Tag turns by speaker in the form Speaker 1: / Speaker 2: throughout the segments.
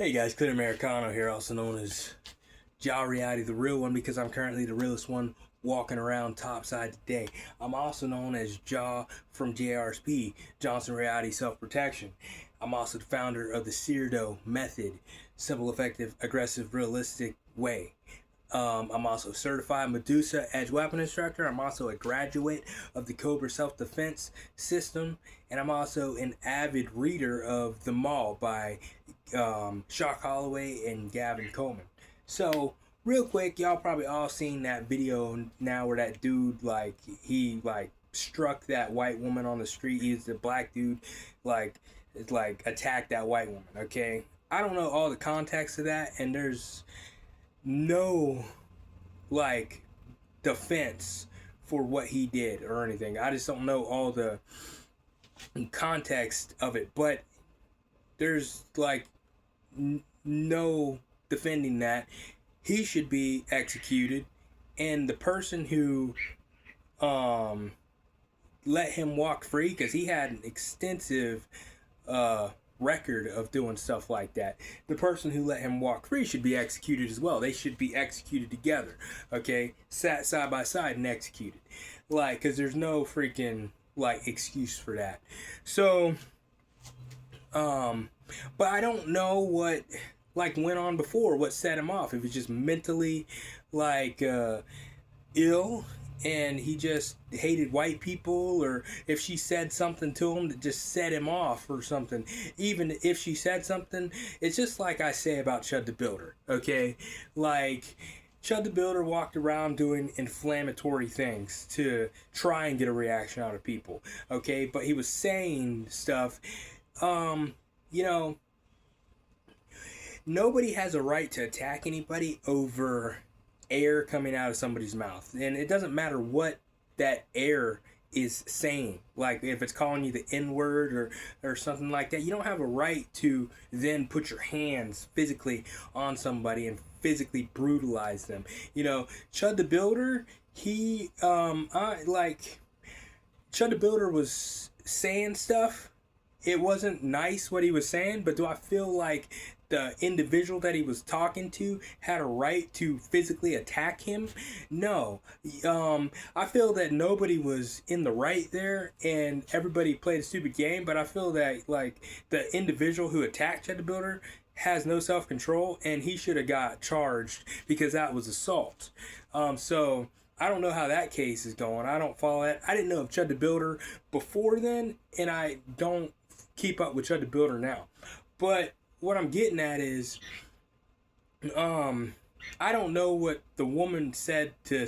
Speaker 1: Hey guys, Clear Americano here, also known as Ja Reality, the real one, because I'm currently the realest one walking around topside today. I'm also known as Ja from JRSP, Johnson Reality Self Protection. I'm also the founder of the Seardo Method, simple, effective, aggressive, realistic way. I'm also a certified Medusa Edge weapon instructor. I'm also a graduate of the Cobra Self Defense System, and I'm also an avid reader of The Mall by Shock Holloway and Gavin Coleman. So, real quick, y'all probably all seen that video now where that dude he struck that white woman on the street. He's the black dude, like attacked that white woman. Okay, I don't know all the context of that, and there's no like defense for what he did or anything. I just don't know all the context of it, but there's no defending that. He should be executed, and the person who let him walk free, because he had an extensive record of doing stuff like that. The person who let him walk free should be executed as well. They should be executed together, okay? Sat side by side and executed. Because there's no freaking, excuse for that. So, but I don't know what, went on before, what set him off. If he's just mentally, ill, and he just hated white people, or if she said something to him that just set him off or something. Even if she said something, it's just like I say about Chud the Builder, okay? Chud the Builder walked around doing inflammatory things to try and get a reaction out of people, okay? But he was saying stuff, you know, nobody has a right to attack anybody over air coming out of somebody's mouth. And it doesn't matter what that air is saying. Like if it's calling you the N-word or something like that, you don't have a right to then put your hands physically on somebody and physically brutalize them. You know, Chud the Builder, Chud the Builder was saying stuff. It wasn't nice what he was saying, but do I feel like the individual that he was talking to had a right to physically attack him? No. I feel that nobody was in the right there, and everybody played a stupid game, but I feel that, the individual who attacked Chud the Builder has no self-control, and he should have got charged because that was assault. So I don't know how that case is going. I don't follow that. I didn't know of Chud the Builder before then, and I don't keep up with Chud the Builder now. But what I'm getting at is, I don't know what the woman said to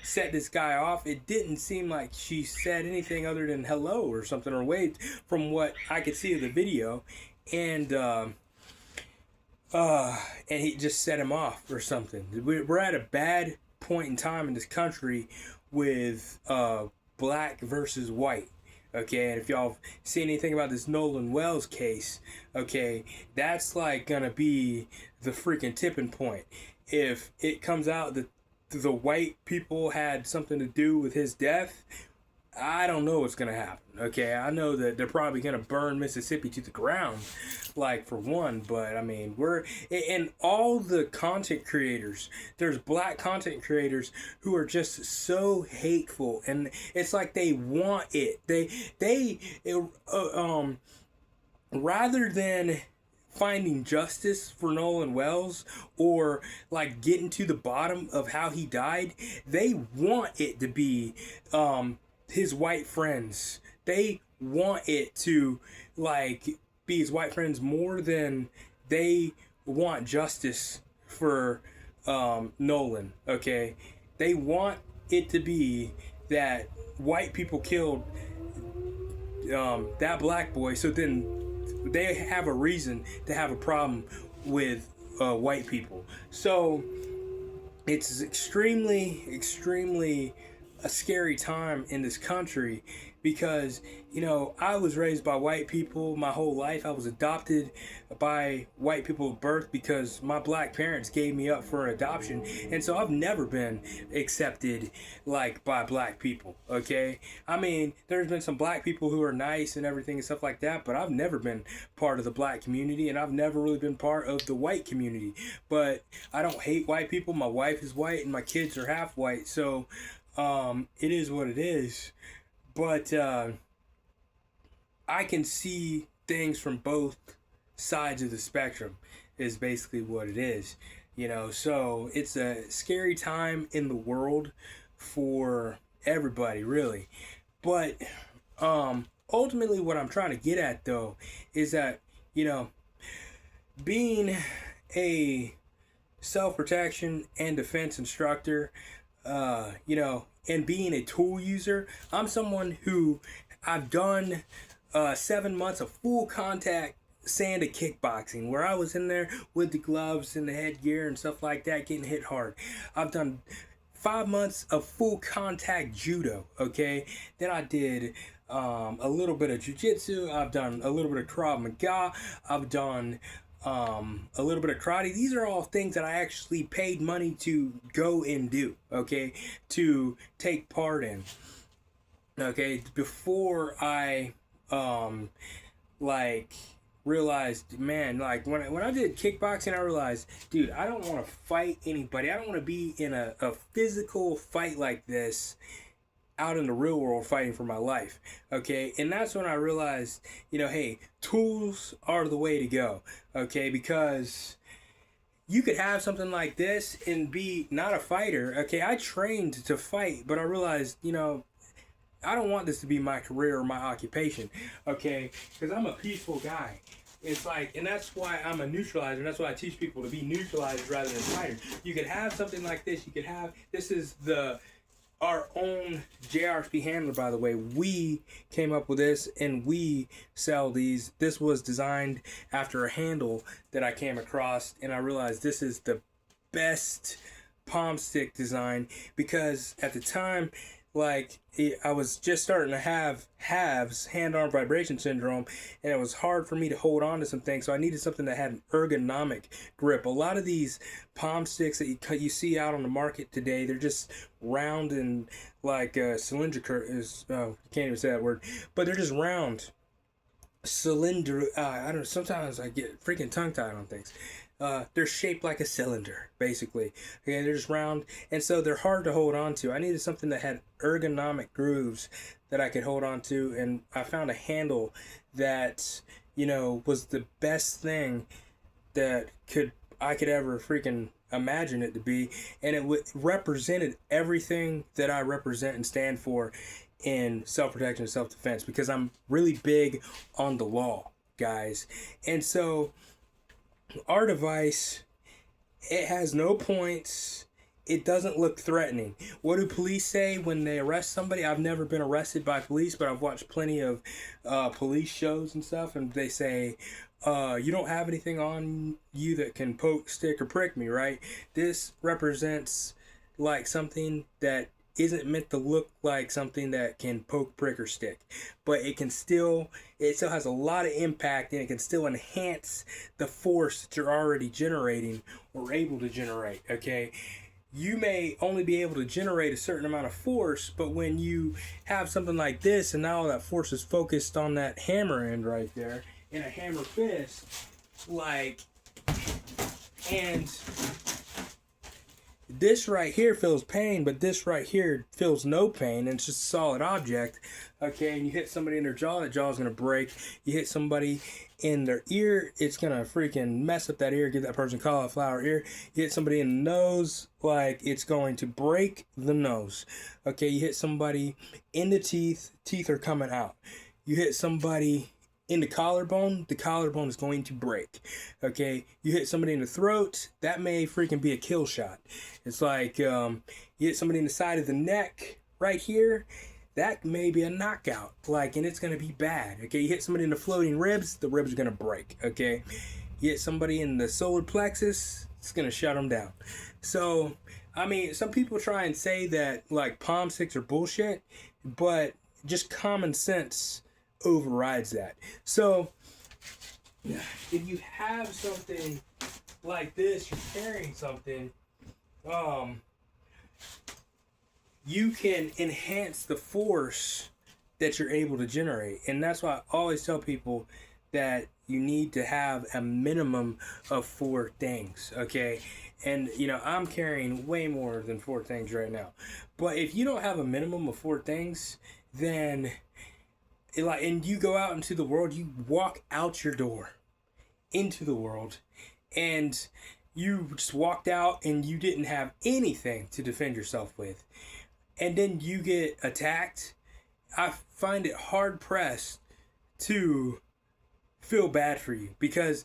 Speaker 1: set this guy off. It didn't seem like she said anything other than hello or something, or waved, from what I could see of the video. And he just set him off or something. We're at a bad point in time in this country with black versus white. Okay, and if y'all see anything about this Nolan Wells case, okay, that's gonna be the freaking tipping point. If it comes out that the white people had something to do with his death, I don't know what's gonna happen. Okay, I know that they're probably gonna burn Mississippi to the ground, for one. But I mean, and all the content creators. There's black content creators who are just so hateful, and it's like they want it. They rather than finding justice for Nolan Wells, or getting to the bottom of how he died, they want it to be his white friends. They want it to be his white friends more than they want justice for Nolan. Okay, they want it to be that white people killed that black boy, so then they have a reason to have a problem with white people. So it's extremely a scary time in this country, because, you know, I was raised by white people my whole life. I was adopted by white people at birth because my black parents gave me up for adoption. And so I've never been accepted like by black people, okay? I mean, there's been some black people who are nice and everything and stuff like that, but I've never been part of the black community, and I've never really been part of the white community. But I don't hate white people. My wife is white and my kids are half white, so it is what it is. But I can see things from both sides of the spectrum, is basically what it is. You know, so it's a scary time in the world for everybody, really. But ultimately, what I'm trying to get at, though, is that, you know, being a self protection and defense instructor, you know, and being a tool user, I'm someone who I've done 7 months of full contact sand to kickboxing, where I was in there with the gloves and the headgear and stuff like that, getting hit hard. I've done 5 months of full contact judo, okay? Then I did a little bit of jiu-jitsu. I've done a little bit of Krav Maga. I've done a little bit of karate. These are all things that I actually paid money to go and do, okay, to take part in, okay, before I like realized, man, like when I did kickboxing, I realized, dude, I don't want to fight anybody. I don't want to be in a physical fight like this out in the real world fighting for my life, okay? And that's when I realized, you know, hey, tools are the way to go, okay? Because you could have something like this and be not a fighter, okay? I trained to fight, but I realized, you know, I don't want this to be my career or my occupation, okay? Because I'm a peaceful guy. It's like, and that's why I'm a neutralizer. And that's why I teach people to be neutralized rather than fighters. You could have something like this. You could have, this is our own JRSP handler, by the way. We came up with this and we sell these. This was designed after a handle that I came across, and I realized this is the best palm stick design, because at the time, like, I was just starting to have HAVS, hand-arm vibration syndrome, and it was hard for me to hold on to some things, so I needed something that had an ergonomic grip. A lot of these palm sticks that you see out on the market today, they're just round and like cylindrical, can't even say that word, but they're just round, cylinder, I don't know, sometimes I get freaking tongue-tied on things. They're shaped like a cylinder, basically. Okay, they're just round, and so they're hard to hold on to. I needed something that had ergonomic grooves that I could hold on to, and I found a handle that, you know, was the best thing that I could ever freaking imagine it to be, and it represented everything that I represent and stand for in self-protection and self-defense, because I'm really big on the law, guys. And so our device, it has no points. It doesn't look threatening. What do police say when they arrest somebody? I've never been arrested by police, but I've watched plenty of police shows and stuff, and they say, you don't have anything on you that can poke, stick, or prick me, right? This represents like something that isn't meant to look like something that can poke, prick, or stick, but it still has a lot of impact, and it can still enhance the force that you're already generating or able to generate, okay? You may only be able to generate a certain amount of force, but when you have something like this and now all that force is focused on that hammer end right there in a hammer fist, like, and this right here feels pain, but this right here feels no pain, and it's just a solid object, okay? And you hit somebody in their jaw, that jaw's gonna break. You hit somebody in their ear, it's gonna freaking mess up that ear, give that person cauliflower ear. You hit somebody in the nose, like, it's going to break the nose, okay? You hit somebody in the teeth are coming out. You hit somebody in the collarbone is going to break, okay? You hit somebody in the throat, that may freaking be a kill shot. It's like, you hit somebody in the side of the neck right here, that may be a knockout, like, and it's going to be bad, okay? You hit somebody in the floating ribs, the ribs are going to break, okay? You hit somebody in the solar plexus, it's going to shut them down. So, I mean, some people try and say that, like, palm sticks are bullshit, but just common sense overrides that. So if you have something like this, you're carrying something, um, you can enhance the force that you're able to generate. And that's why I always tell people that you need to have a minimum of 4 things, okay? And I'm carrying way more than 4 things right now. But if you don't have a minimum of 4 things, then and you go out into the world, you walk out your door into the world, and you just walked out and you didn't have anything to defend yourself with, and then you get attacked. I find it hard pressed to feel bad for you, because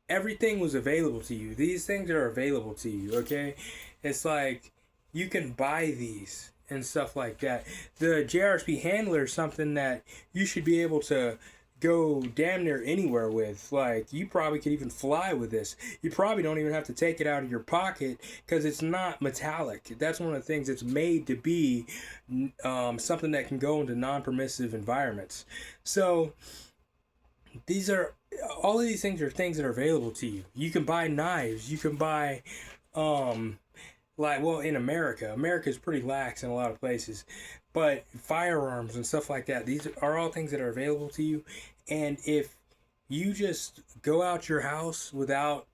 Speaker 1: everything was available to you. These things are available to you, okay? It's like you can buy these and stuff like that. The JRSP handler is something that you should be able to go damn near anywhere with. Like, you probably could even fly with this. You probably don't even have to take it out of your pocket, because it's not metallic. That's one of the things. It's made to be something that can go into non-permissive environments. So all of these things are things that are available to you. You can buy knives. You can buy in America is pretty lax in a lot of places, but firearms and stuff like that, these are all things that are available to you. And if you just go out your house without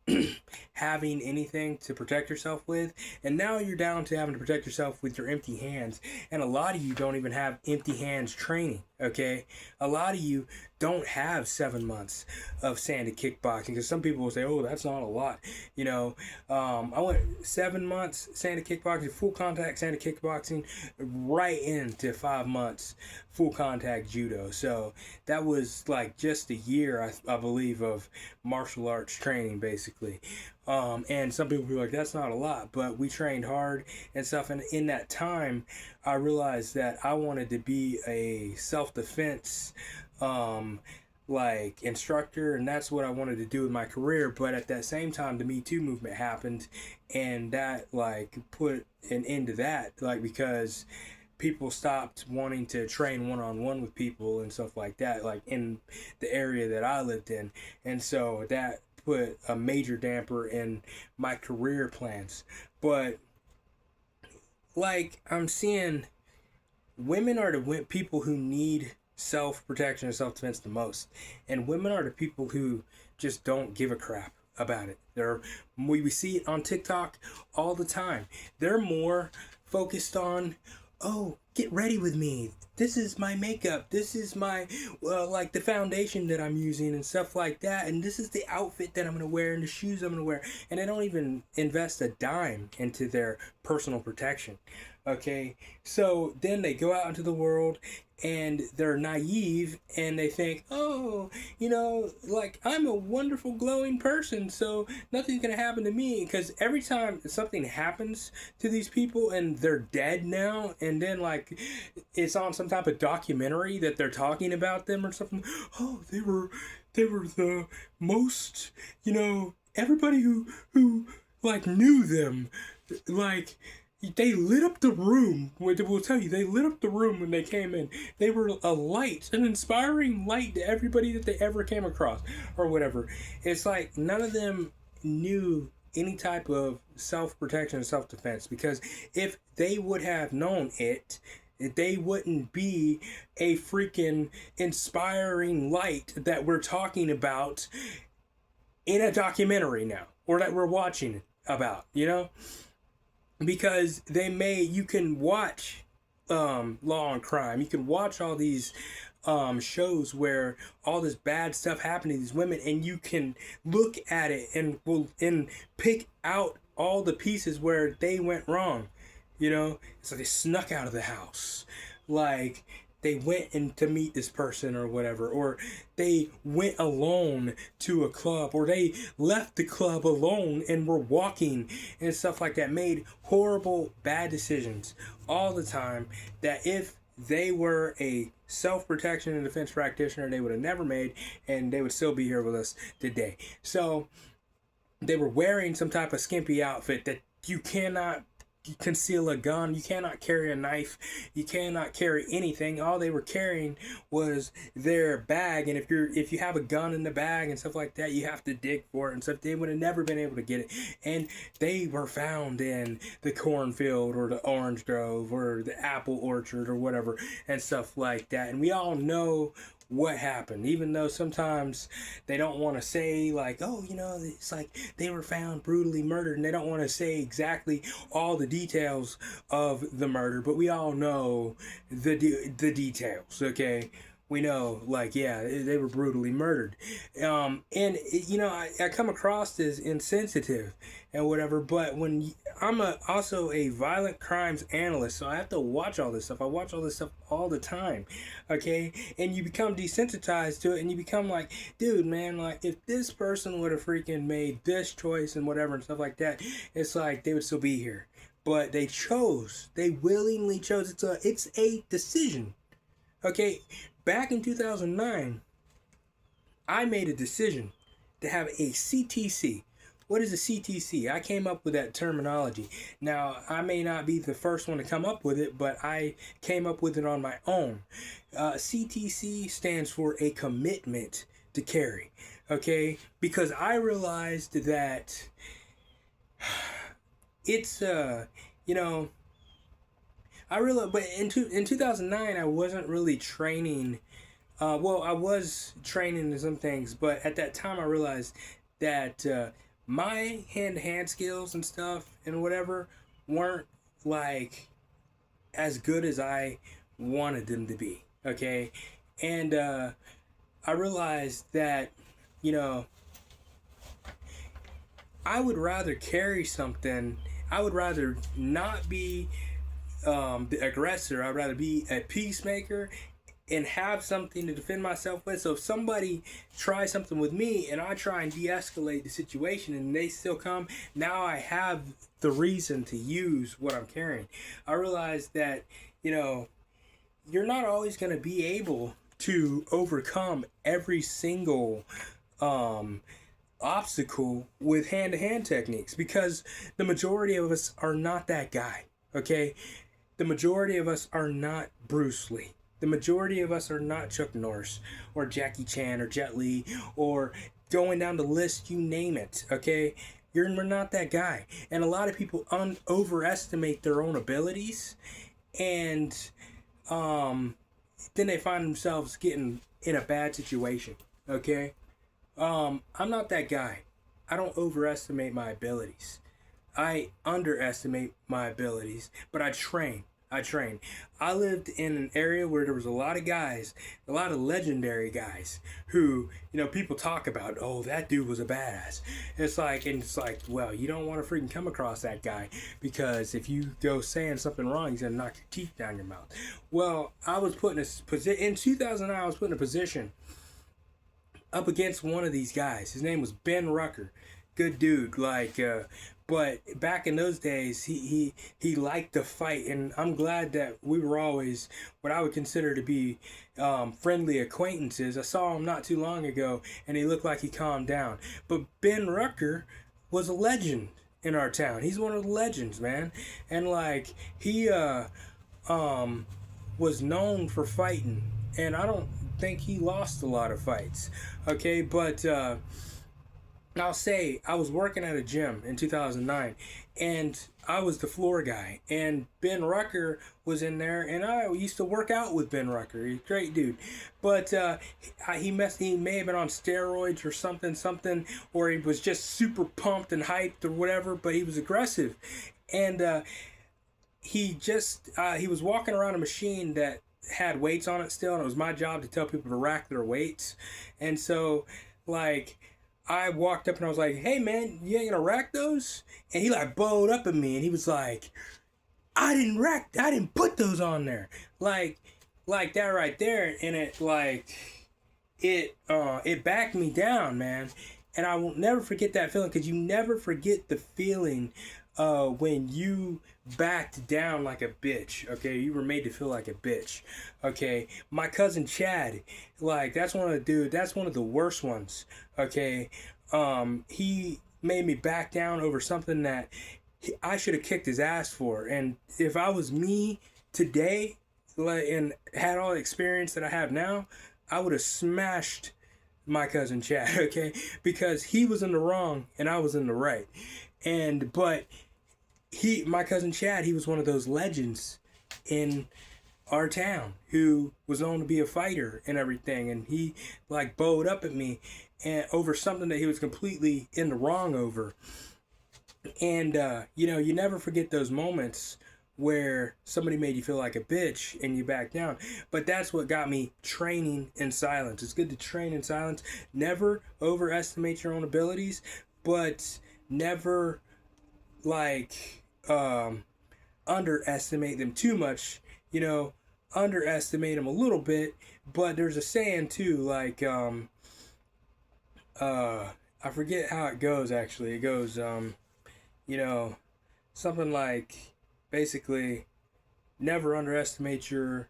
Speaker 1: having anything to protect yourself with, and now you're down to having to protect yourself with your empty hands, and a lot of you don't even have empty hands training, okay? A lot of you don't have 7 months of sanded kickboxing, because some people will say, oh, that's not a lot. I went 7 months sanded kickboxing, full contact sanded kickboxing, right into 5 months full contact judo. So that was like just a year, I believe, of martial arts training, basically. And some people were like, that's not a lot, but we trained hard and stuff. And in that time, I realized that I wanted to be a self-defense instructor, and that's what I wanted to do with my career. But at that same time, the Me Too movement happened, and that put an end to that, because people stopped wanting to train one-on-one with people and stuff like that, in the area that I lived in. And so that put a major damper in my career plans. But I'm seeing women are the people who need self-protection and self-defense the most, and women are the people who just don't give a crap about it. We see it on TikTok all the time. They're more focused on, oh, get ready with me. This is my makeup. This is my, the foundation that I'm using and stuff like that. And this is the outfit that I'm going to wear and the shoes I'm going to wear. And they don't even invest a dime into their personal protection. Okay? So then they go out into the world and they're naive and they think, oh, I'm a wonderful glowing person, so nothing's gonna happen to me. Because every time something happens to these people and they're dead now, and then it's on some type of documentary that they're talking about them or something, oh, they were the most, everybody who knew them, they lit up the room. We'll tell you, they lit up the room when they came in. They were a light, an inspiring light to everybody that they ever came across, or whatever. It's like none of them knew any type of self-protection and self-defense, because if they would have known it, they wouldn't be a freaking inspiring light that we're talking about in a documentary now, or that we're watching about, because you can watch Law and Crime, you can watch all these shows where all this bad stuff happened to these women, and you can look at it and pick out all the pieces where they went wrong. It's like they snuck out of the house, they went in to meet this person or whatever, or they went alone to a club, or they left the club alone and were walking and stuff like that, made horrible, bad decisions all the time that if they were a self-protection and defense practitioner, they would have never made, and they would still be here with us today. So they were wearing some type of skimpy outfit that you cannot conceal a gun. You cannot carry a knife. You cannot carry anything. All they were carrying was their bag. And if you have a gun in the bag and stuff like that, you have to dig for it and stuff. They would have never been able to get it. And they were found in the cornfield or the orange grove or the apple orchard or whatever and stuff like that. And we all know what happened, even though sometimes they don't want to say, like, oh, it's like they were found brutally murdered, and they don't want to say exactly all the details of the murder, but we all know the details. Okay, we know, like, yeah, they were brutally murdered. And I come across as insensitive and whatever, but when I'm also a violent crimes analyst, so I have to watch all this stuff. I watch all this stuff all the time, okay? And you become desensitized to it, and you become like, dude, man, like, if this person would have freaking made this choice and whatever and stuff like that, it's like they would still be here. But they willingly chose. It's a decision, okay? Back in 2009, I made a decision to have a CTC. What is a CTC? I came up with that terminology. Now, I may not be the first one to come up with it, but I came up with it on my own. CTC stands for a commitment to carry, okay? Because I realized that it's, I realized, but in 2009, I wasn't really training. I was training in some things, but at that time, I realized that my hand-to-hand skills and stuff and whatever weren't like as good as I wanted them to be. Okay, and I realized that I would rather carry something. I would rather not be the aggressor. I'd rather be a peacemaker and have something to defend myself with. So if somebody tries something with me and I try and de-escalate the situation and they still come, now I have the reason to use what I'm carrying. I realize that, you're not always going to be able to overcome every single obstacle with hand-to-hand techniques, because the majority of us are not that guy, okay? The majority of us are not Bruce Lee. The majority of us are not Chuck Norris or Jackie Chan or Jet Li or going down the list, you name it, okay? We're not that guy. And a lot of people overestimate their own abilities, and then they find themselves getting in a bad situation, okay? I'm not that guy. I don't overestimate my abilities. I underestimate my abilities, but I train. I lived in an area where there was a lot of guys, a lot of legendary guys who, people talk about, oh, that dude was a badass. It's like, well, you don't want to freaking come across that guy, because if you go saying something wrong, he's going to knock your teeth down your mouth. Well, I was put in a position, in 2009, I was put in a position up against one of these guys. His name was Ben Rucker. Good dude, but back in those days, he liked to fight, and I'm glad that we were always what I would consider to be friendly acquaintances. I saw him not too long ago, and he looked like he calmed down. But Ben Rucker was a legend in our town. He's one of the legends, man, and he was known for fighting, and I don't think he lost a lot of fights. Okay, but I'll say I was working at a gym in 2009, and I was the floor guy, and Ben Rucker was in there, and I used to work out with Ben Rucker. He's a great dude, but he may have been on steroids or something, or he was just super pumped and hyped or whatever, but he was aggressive, and he was walking around a machine that had weights on it still, and it was my job to tell people to rack their weights, and so I walked up and I was like, hey man, you ain't gonna rack those? And he bowed up at me and he was like, I didn't put those on there. Like that right there. And it backed me down, man. And I will never forget that feeling, because you never forget the feeling when you backed down like a bitch, okay? You were made to feel like a bitch, okay? My cousin Chad, that's one of the worst ones, okay? He made me back down over something that I should have kicked his ass for. And if I was me today, like, and had all the experience that I have now, I would have smashed my cousin Chad, okay? Because he was in the wrong and I was in the right. But my cousin Chad, he was one of those legends in our town who was known to be a fighter and everything, and he like bowed up at me and over something that he was completely in the wrong over. And you never forget those moments where somebody made you feel like a bitch and you back down. But that's what got me training in silence. It's good to train in silence. Never overestimate your own abilities, but never like underestimate them too much. Underestimate them a little bit. But there's a saying too, like I forget how it goes actually. It goes something like basically never underestimate your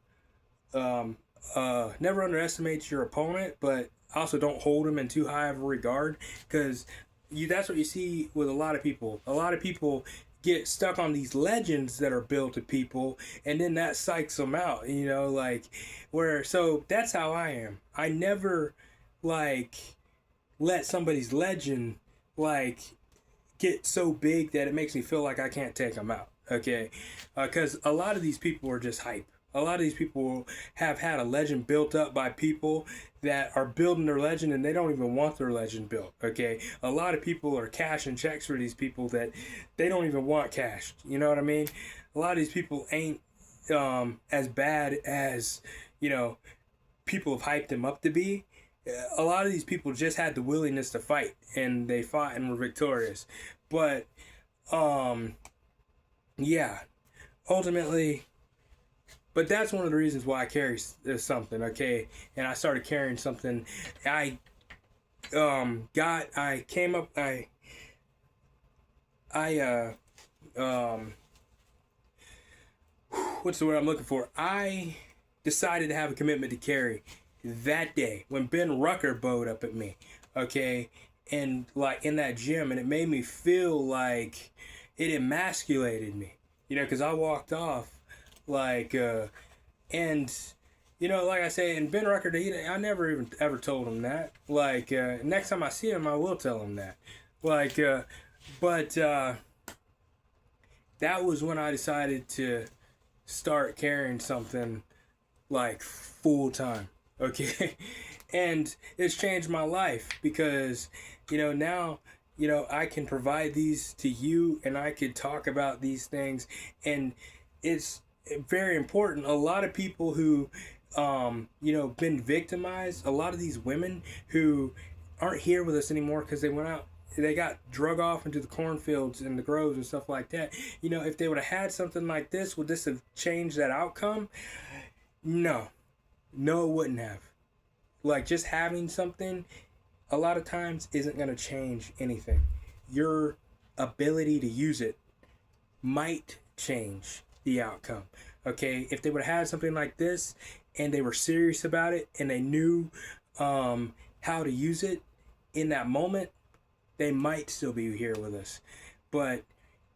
Speaker 1: opponent, but also don't hold him in too high of a regard, because that's what you see with a lot of people. A lot of people get stuck on these legends that are built to people, and then that psychs them out, so that's how I am. I never let somebody's legend get so big that it makes me feel like I can't take them out. Okay, because a lot of these people are just hype. A lot of these people have had a legend built up by people that are building their legend, and they don't even want their legend built. Okay, a lot of people are cashing checks for these people that they don't even want cashed. You know what I mean? A lot of these people ain't as bad as people have hyped them up to be. A lot of these people just had the willingness to fight, and they fought and were victorious. But ultimately, but that's one of the reasons why I carry something, okay? And I started carrying something. What's the word I'm looking for? I decided to have a commitment to carry that day when Ben Rucker bowed up at me, okay? And in that gym, and it made me feel like it emasculated me, because I walked off and like I say, and Ben Rucker, I never even ever told him that. Next time I see him, I will tell him that. That was when I decided to start carrying something full time, okay? And it's changed my life because now I can provide these to you, and I could talk about these things, and it's very important. A lot of people who been victimized, a lot of these women who aren't here with us anymore because they got drug off into the cornfields and the groves and stuff like that. If they would have had something like this, would this have changed that outcome? No, it wouldn't have. Just having something a lot of times isn't going to change anything. Your ability to use it might change the outcome. Okay, if they would have had something like this and they were serious about it and they knew how to use it in that moment, they might still be here with us. But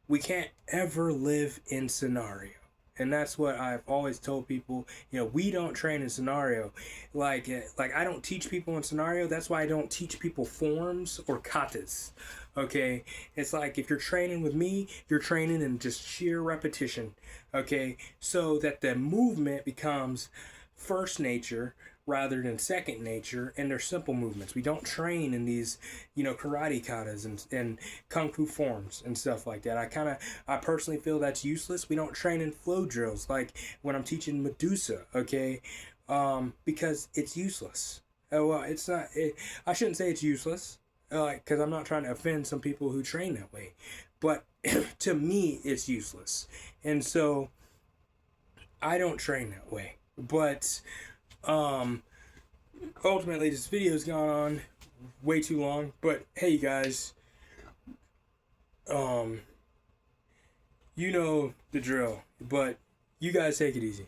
Speaker 1: we can't ever live in scenario. And that's what I've always told people. We don't train in scenario. Like I don't teach people in scenario. That's why I don't teach people forms or katas. Okay? It's like if you're training with me, you're training in just sheer repetition. Okay? So that the movement becomes first nature rather than second nature, and they're simple movements. We don't train in these, karate katas and kung fu forms and stuff like that. I personally feel that's useless. We don't train in flow drills like when I'm teaching Medusa, okay? Because it's useless. It's not. I shouldn't say it's useless, because I'm not trying to offend some people who train that way, but to me, it's useless, and so I don't train that way. But ultimately, this video's gone on way too long, but hey, you guys, you know the drill, but you guys take it easy.